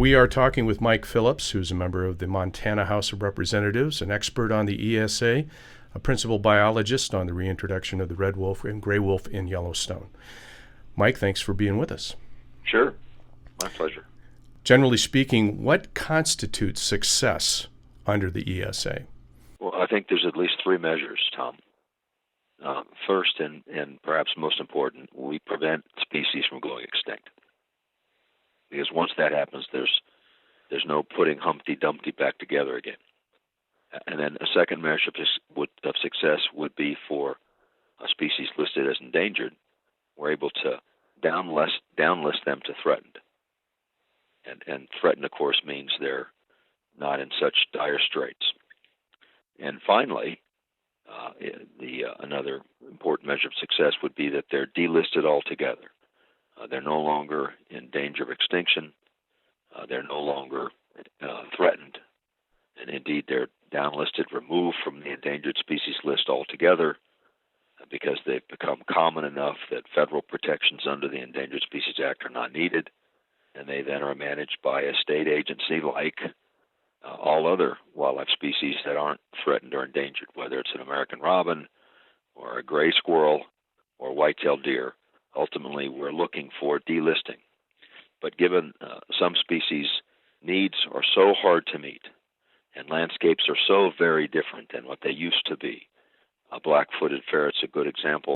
We are talking with Mike Phillips, who's a member of the Montana House of Representatives, an expert on the ESA, a principal biologist on the reintroduction of the red wolf and gray wolf in Yellowstone. Mike, thanks for being with us. Sure. My pleasure. Generally speaking, what constitutes success under the ESA? Well, I think there's at least three measures, Tom. First, and perhaps most important, we prevent species from going extinct. Because once that happens, there's no putting Humpty Dumpty back together again. And then a second measure of success would be for a species listed as endangered, we're able to downlist them to threatened. And threatened, of course, means they're not in such dire straits. And finally, another important measure of success would be that they're delisted altogether. They're no longer in danger of extinction. They're no longer threatened. And indeed, they're downlisted, removed from the endangered species list altogether because they've become common enough that federal protections under the Endangered Species Act are not needed. And they then are managed by a state agency like all other wildlife species that aren't threatened or endangered, whether it's an American robin or a gray squirrel or white-tailed deer. Ultimately, we're looking for delisting. But given some species' needs are so hard to meet and landscapes are so very different than what they used to be, a black-footed ferret's a good example.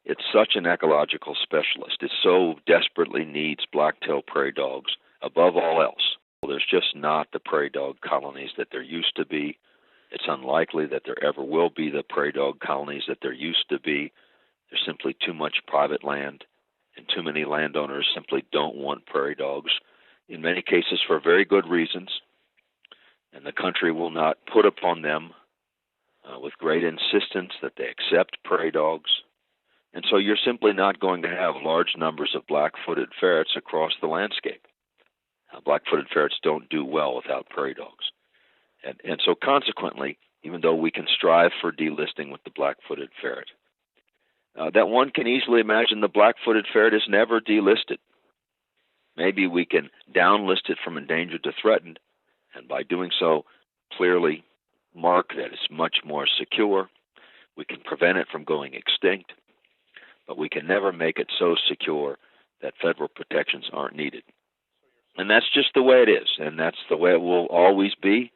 It's such an ecological specialist. It so desperately needs black-tailed prairie dogs above all else. There's just not the prairie dog colonies that there used to be. It's unlikely that there ever will be the prairie dog colonies that there used to be. There's simply too much private land, and too many landowners simply don't want prairie dogs, in many cases for very good reasons, and the country will not put upon them with great insistence that they accept prairie dogs. And so you're simply not going to have large numbers of black-footed ferrets across the landscape. Black-footed ferrets don't do well without prairie dogs. And so consequently, even though we can strive for delisting with the black-footed ferret, that one can easily imagine the black-footed ferret is never delisted. Maybe we can downlist it from endangered to threatened, and by doing so, clearly mark that it's much more secure. We can prevent it from going extinct, but we can never make it so secure that federal protections aren't needed. And that's just the way it is, and that's the way it will always be,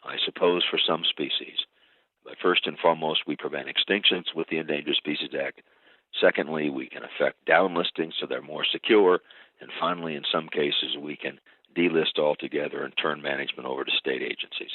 I suppose, for some species. But first and foremost, we prevent extinctions with the Endangered Species Act. Secondly, we can affect downlisting so they're more secure. And finally, in some cases, we can delist altogether and turn management over to state agencies.